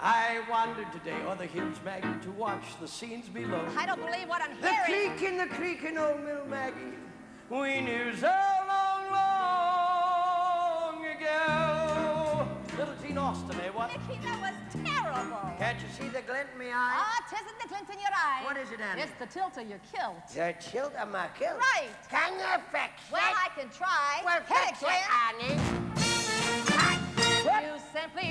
I wandered today o'er the hills, Maggie, to watch the scenes below. I don't believe what I'm The hearing. creaking, old mill, Maggie, we knew so long, long ago. Little Gene Austen, eh, what? Mickey, that was terrible. Can't you see the glint in my eye? Ah, 'tisn't the glint in your eye. What is it, Annie? It's the tilt of your kilt. The tilt of my kilt? Right. Can you fix it? Well, I can try. Well, Here fix it it, is. Annie. You simply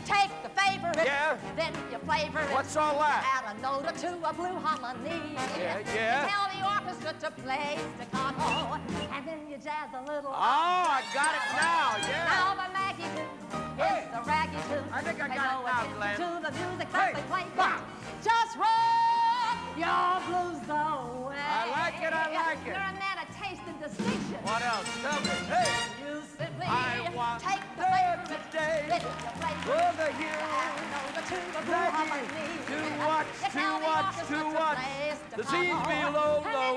take the favorite, Yeah? then you flavor it. What's all that? Add a note or two of blue harmony. Yeah. Tell the orchestra to play staccato, and then you jazz a little. Oh, I got it now, yeah. Now the Maggie tune is the raggy tune. I think I Pay got no it now, attention Glenn. to the music Hey, that they play. bah. Just roll your blues away. I like it, I like it. You're a man of taste and distinction. What else? Tell me. Hey, You simply I want take the love favorite, today then you flavor for it. the hills. Maggie, To watch the scenes below, low,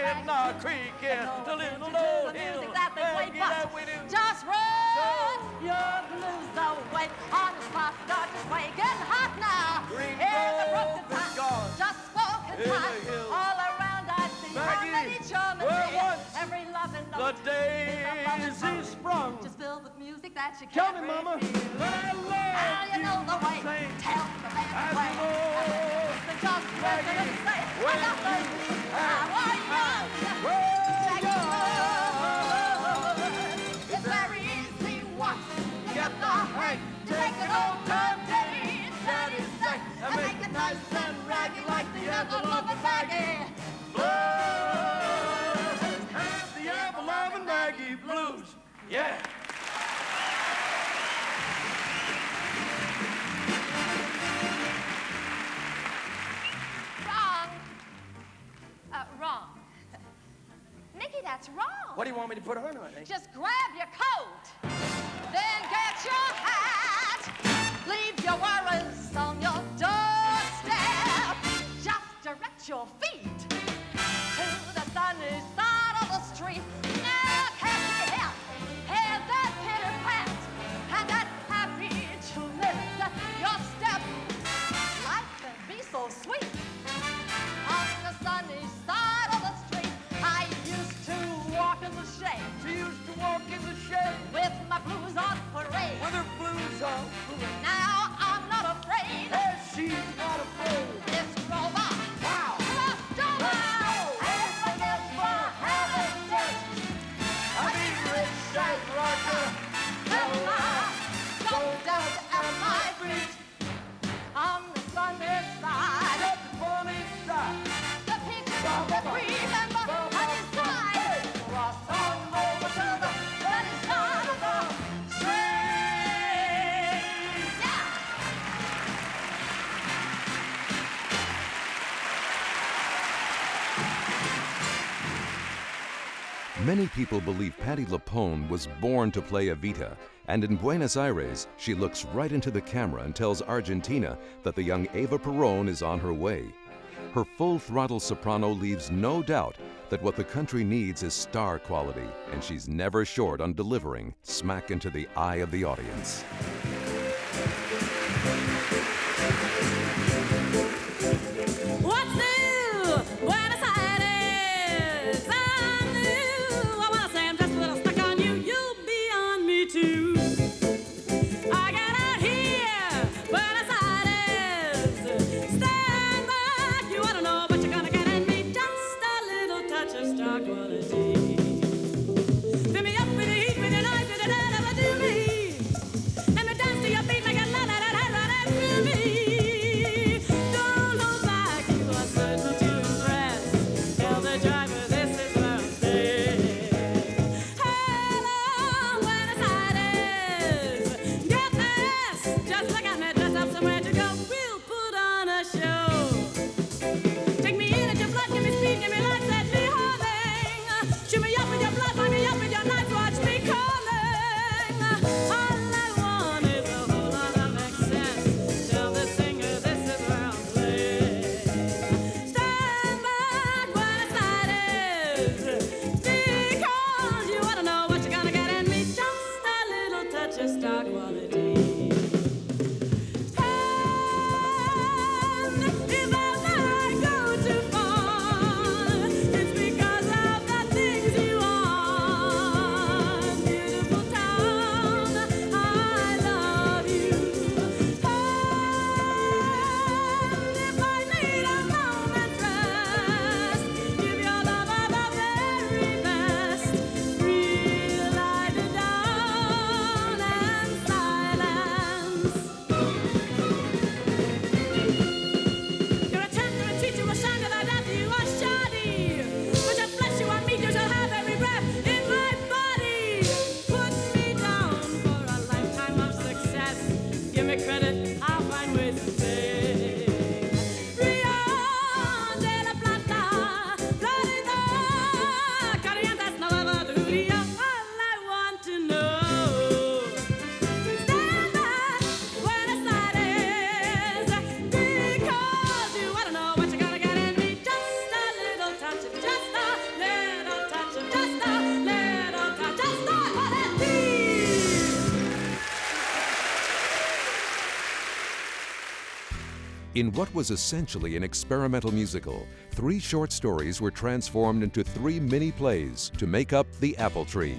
and the creaking, the little old hill, Maggie, that we do. Just roll your blues away on the spot. Start to sway, getting hot now. Green In the gold broken is time, gone. just spoken In the time. hills. All around I see how Maggie, many charming where days. once Every loving The note days is sprung. just filled with music that you Tell can't me, Mama, refuse. that I love Now you know the way. sing. Tell the man As the way. you know, Listen, just listen and say, when I got the blues. I was young. well, It's very easy once you get the hang. You take an old time day, daddy say, and make it nice and raggy like the ever-loving Maggie. blues, have the ever-loving Maggie blues. Yeah. Wrong. Wrong. Mickey, that's wrong. What do you want me to put on, honey? Just grab your coat, then get your hat. Leave your worries on your doorstep. Just direct your feet to the sunny side of the street. Now can't you help? Hear that pitter pat and that happy tune. Your step. Life can be so sweet. On the sunny side of the street, I used to walk in the shade. She used to walk in the shade With my blues on parade. with her blues on. Now I'm not afraid. Yes, she's not afraid. This robot. Wow. Crossed over. And forgive for having it. I mean, rich Jack Roger. Till my gold dust at my feet. On the sunny side. At the funny side. The peaches of the cream and the honey side. Cross on over to the sunny side of the street. Yeah. Many people believe Patti LuPone was born to play Evita, and in Buenos Aires, she looks right into the camera and tells Argentina that the young Eva Perón is on her way. Her full-throttle soprano leaves no doubt that what the country needs is star quality, and she's never short on delivering smack into the eye of the audience. What's new? Buenos Aires. I'm new. I wanna say I'm just a little stuck on you. You'll be on me too. I got out here, Buenos Aires. Stand back. You wanna know what you're gonna get in me? Just a little touch of star quality. Fill me up with the heat, with the noise, with the da-da-da-do me. Let me dance to your beat, make it la-la-la-la-la-la. In what was essentially an experimental musical, 3 short stories were transformed into 3 mini plays to make up The Apple Tree.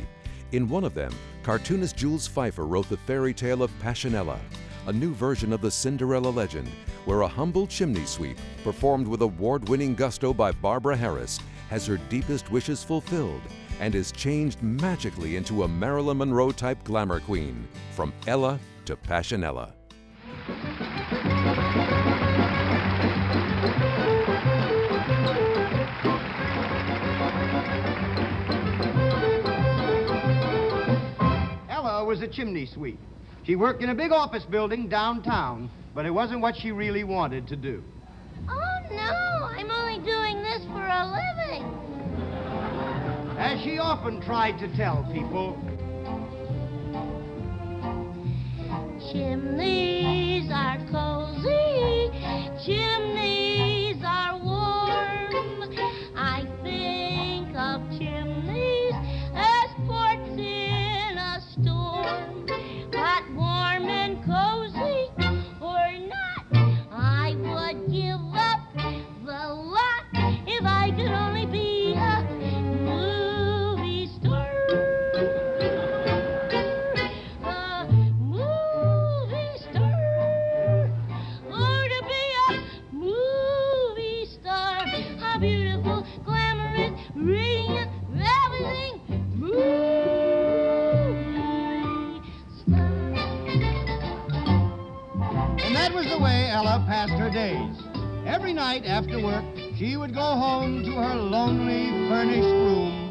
In one of them, cartoonist Jules Feiffer wrote the fairy tale of Passionella, a new version of the Cinderella legend, where a humble chimney sweep, performed with award-winning gusto by Barbara Harris, has her deepest wishes fulfilled and is changed magically into a Marilyn Monroe-type glamour queen, from Ella to Passionella. Ella was a chimney sweep. She worked in a big office building downtown, but it wasn't what she really wanted to do. Oh, no, I'm only doing this for a living. As she often tried to tell people, chimneys are cozy, chimneys are warm. I think of chimneys as ports in a storm. But warm and cozy or not, I would give up the lot if I could only be a movie star. A movie star. Or to be a movie star. A beautiful, glamorous, radiant, ravishing movie star. and that was the way Ella passed her days. Every night after work, she would go home to her lonely, furnished room.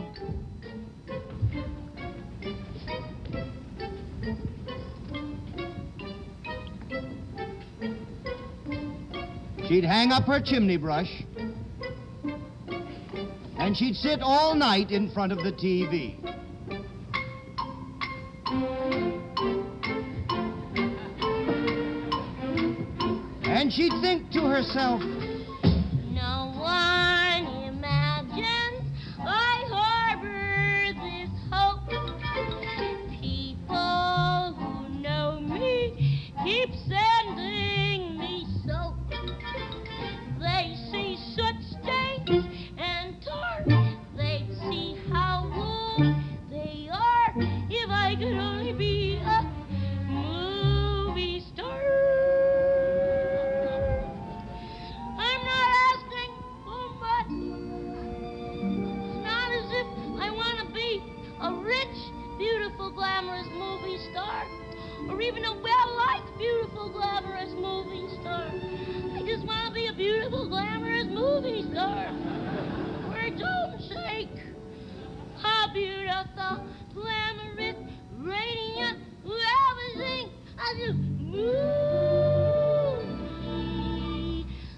She'd hang up her chimney brush, and she'd sit all night in front of the TV. And she'd think to herself, No one imagines I harbor this hope. People who know me keep sending me soap. They see soot stains and tar. They'd see how old they are if I could only be a movie star. I'm not asking for much. It's not as if I want to be a rich, beautiful, glamorous movie star, or even a well-liked, beautiful, glamorous movie star. I just want to be a beautiful, glamorous movie star. For Jones' sake, a beautiful, glamorous, radiant, ravishing, as a movie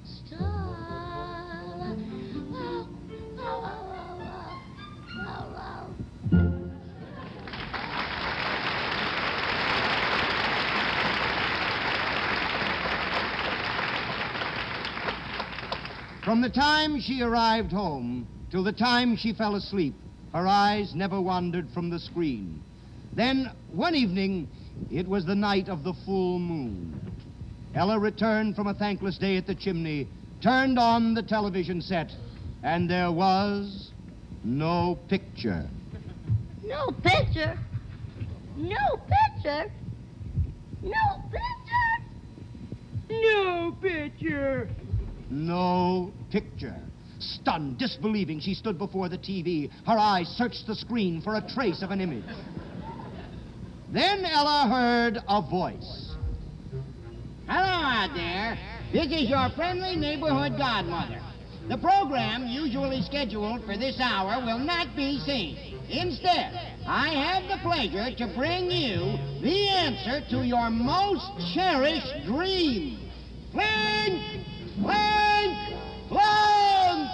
star. Oh, oh, oh, oh, oh, oh. from the time she arrived home till the time she fell asleep, her eyes never wandered from the screen. Then, one evening, it was the night of the full moon. Ella returned from a thankless day at the chimney, turned on the television set, and there was no picture. No picture. No picture. No picture. No picture. No picture. Stunned, disbelieving, she stood before the TV. Her eyes searched the screen for a trace of an image. Then Ella heard a voice. Hello out there. This is your friendly neighborhood godmother. The program usually scheduled for this hour will not be seen. Instead, I have the pleasure to bring you the answer to your most cherished dream. Blank! Blank! Blank!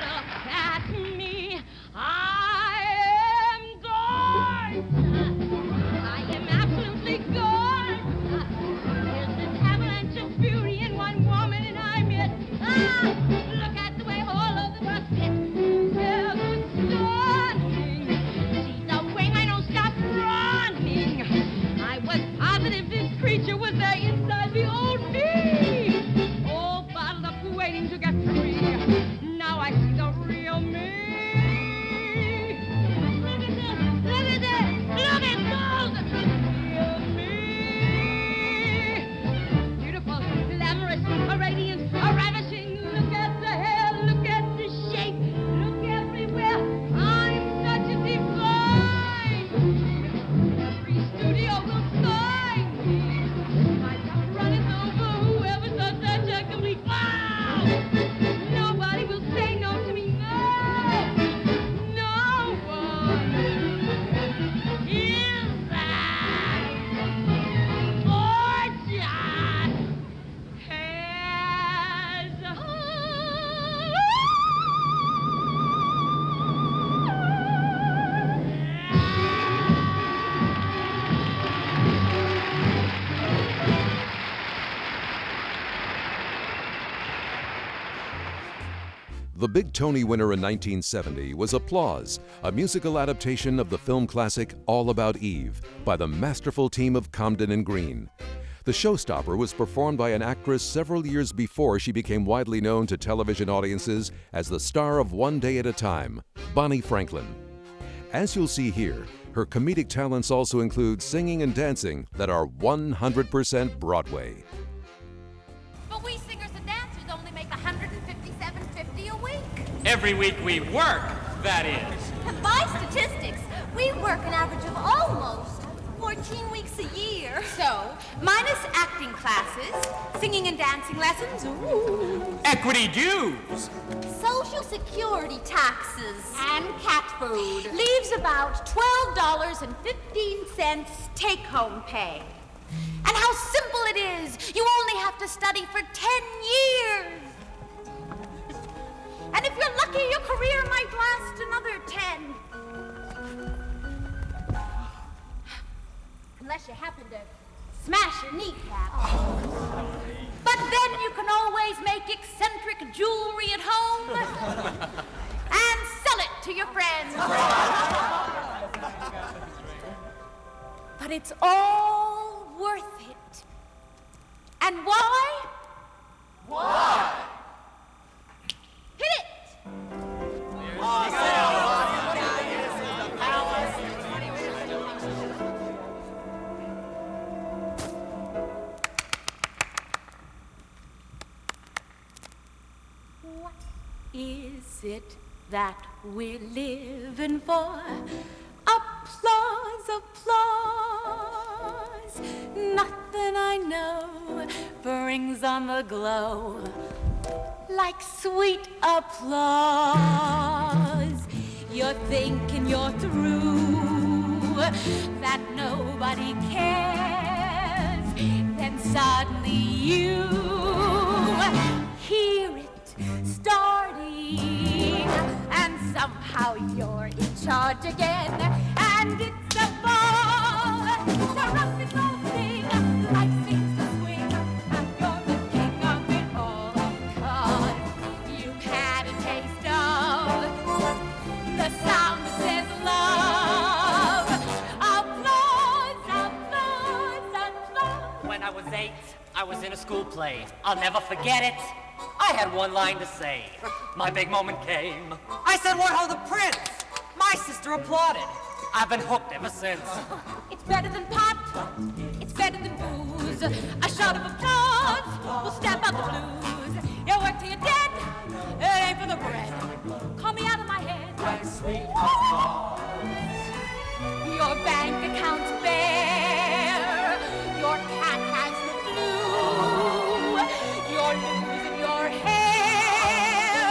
Look at me. I am gone. I am absolutely gone. There's an avalanche of beauty in one woman, and I'm it. The big Tony winner in 1970 was Applause, a musical adaptation of the film classic All About Eve by the masterful team of Comden and Green. The showstopper was performed by an actress several years before she became widely known to television audiences as the star of One Day at a Time, Bonnie Franklin. As you'll see here, her comedic talents also include singing and dancing that are 100% Broadway. But we singers and dancers only make $157.50 a week. Every week we work, that is. And by statistics, we work an average of almost 14 weeks a year. So, minus acting classes, singing and dancing lessons, ooh, Equity dues. Social security taxes and cat food. leaves about $12.15 take-home pay. And how simple it is! You only have to study for 10 years! And if you're lucky, your career might last another 10. Unless you happen to smash your kneecap. But then you can always make eccentric jewelry at home and sell it to your friends. But it's all worth it. And why? Why? Hit it! What is it that we're living for? Applause, applause. Nothing I know brings on the glow like sweet applause. You're thinking you're through, that nobody cares. Then suddenly you hear it starting, and somehow you're in charge again. And it's a ball, it's a rough and roll thing. Life seems to swing, and you're the king of it all. 'Cause you've had a taste of the sound that says love. Applause, applause, applause. When I was 8, I was in a school play. I'll never forget it. I had one line to say. My big moment came. I said, "Warhol the Prince!" My sister applauded. I've been hooked ever since. It's better than pot, it's better than booze. A shout of applause will stamp out the blues. You work till you're dead, it ain't for the bread. Call me out of my head. Like sweet applause. Your bank account's bare, your cat has the flu, you're losing your hair.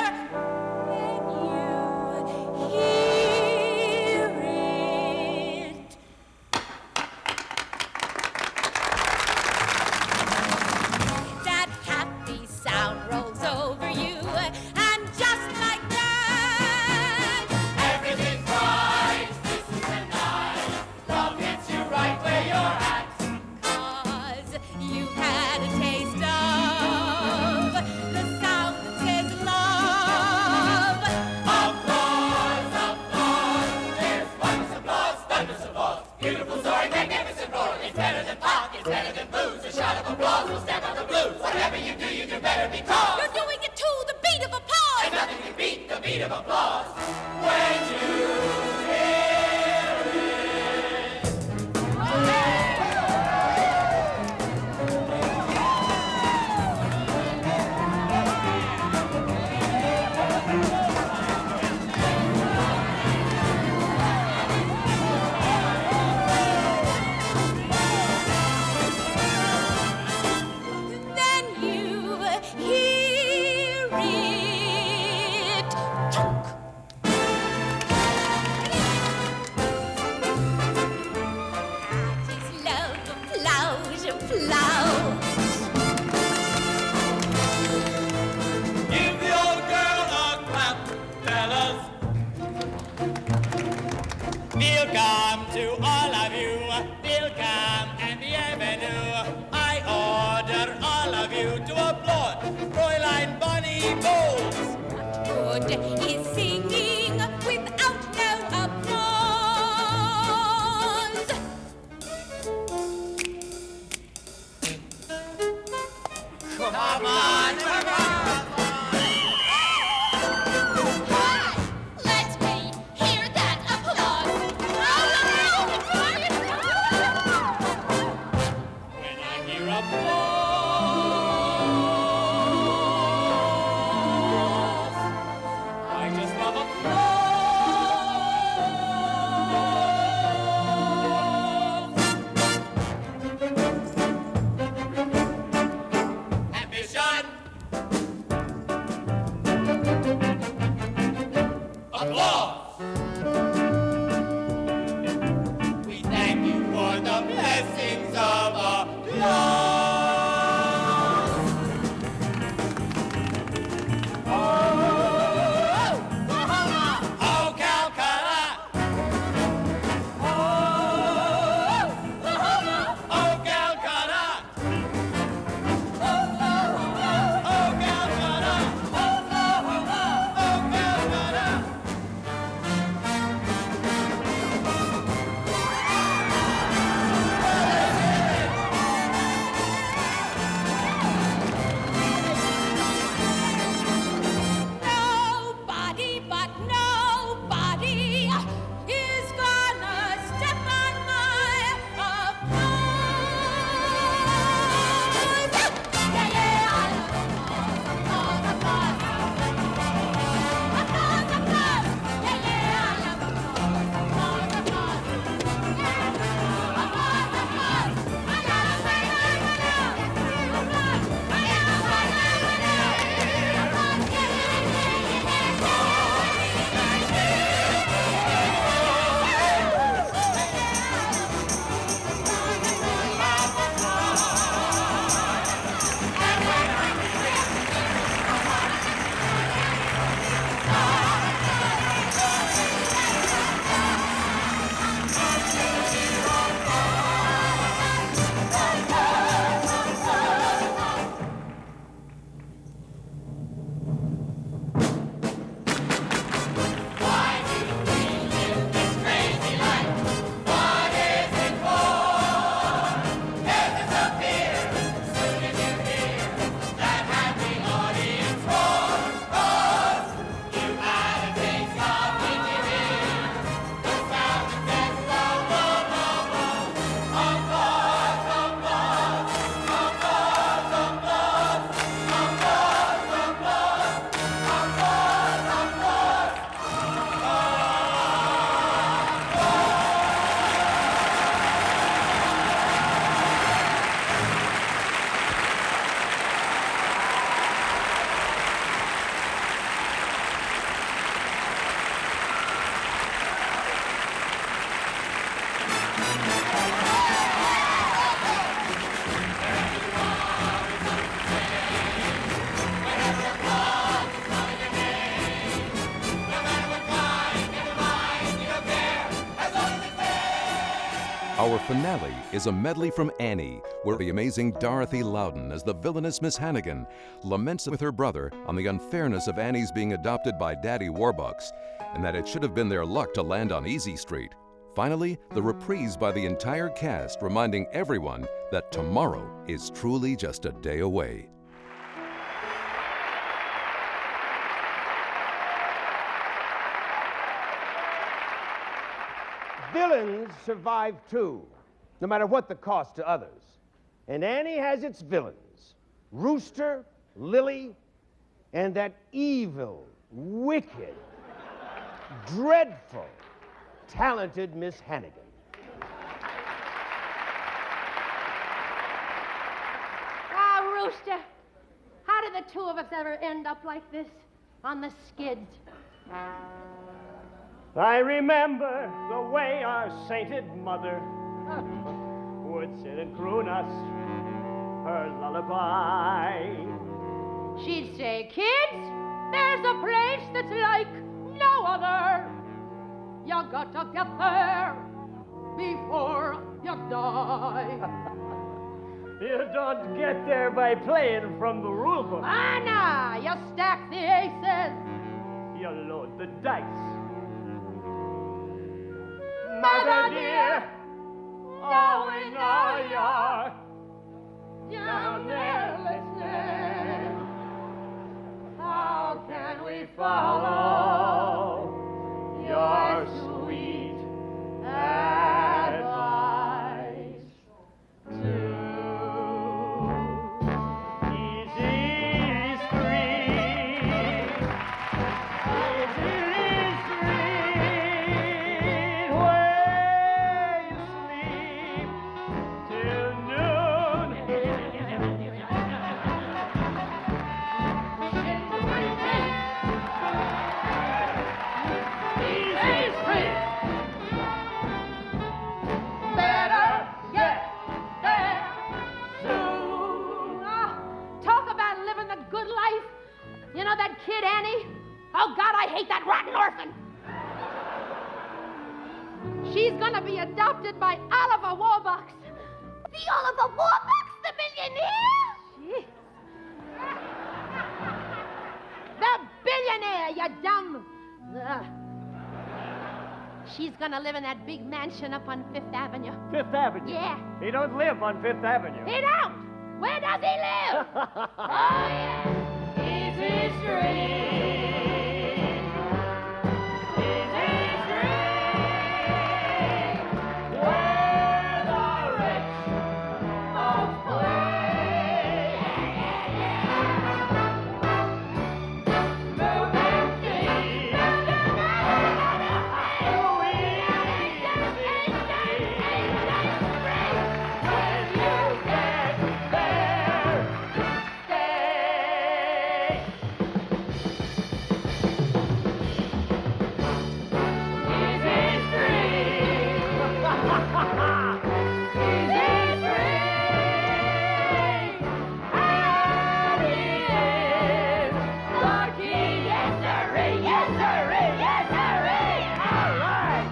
Then you hear it. That happy sound rolls over you, and just like that, Everything's right. This is the night. Love hits you right where you're at. 'cause you've had a taste of the sound that says love. Applause, applause. There's wondrous applause, thunderous applause. Beautiful story, magnificent roar. It's better than pop, it's better than blues. A shout of applause will stamp out the blues. Whatever you do better because You're doing it to the beat of applause. and nothing can beat the beat of applause. When you hear it. Then you hear it. Chunk. That is love, applause, applause. Give the old girl a clap, fellas. Welcome to all of you. Welcome and the avenue. I order all of you to applaud Fräulein Bonnie Bowles. Good Come on, come on. Let me hear that applause. When I hear applause, I just love applause. Ambition. Applause. We thank you for the blessings of applause. Oh, Calcutta. Oh, Calcutta. Oh, Calcutta. Oh, Calcutta. Nobody but nobody is gonna step on my applause. Yeah, yeah, I love applause, applause, applause, applause. Yeah, yeah, I love applause, applause, applause. Applause, applause. I gotta say, applause. I gotta say, applause. Yeah, Our finale is a medley from Annie, where the amazing Dorothy Loudon, as the villainous Miss Hannigan, laments with her brother on the unfairness of Annie's being adopted by Daddy Warbucks, and that it should have been their luck to land on Easy Street. Finally, the reprise by the entire cast, reminding everyone that tomorrow is truly just a day away. Villains survive too, no matter what the cost to others. And Annie has its villains: Rooster, Lily, and that evil, wicked, dreadful, talented Miss Hannigan. Ah, Rooster, how did the two of us ever end up like this on the skids? I remember the way our sainted mother would sit and croon us her lullaby. She'd say, kids, there's a place that's like no other. You got to get there before you die. You don't get there by playing from the rule book. Ah, nah, you stack the aces. You load the dice. Mother dear, oh, we know you're down there listening. hate that rotten orphan. She's gonna be adopted by Oliver Warbucks. The Oliver Warbucks, the millionaire? The billionaire, you dumb. Ugh. She's gonna live in that big mansion up on Fifth Avenue. Fifth Avenue? Yeah. He don't live on Fifth Avenue. He don't! Where does he live? Oh, yeah. Easy Street. Easy Street. Where the rich folks play. Moving feet. When you get there, stay. Easy Street. Easy Street. And he is lucky. Yes, sirree. Yes, sirree. Yes, sirree. All right.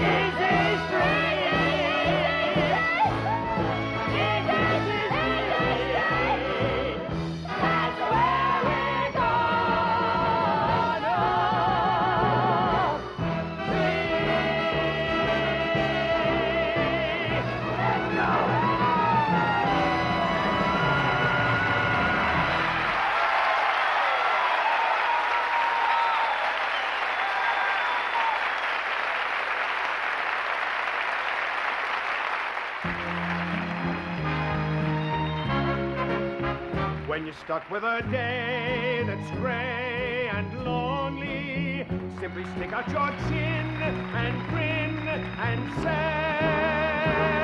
Easy Street. Easy Street. That's where we're gonna be. Let's go. When you're stuck with a day that's gray and lonely, simply stick out your chin and grin and say,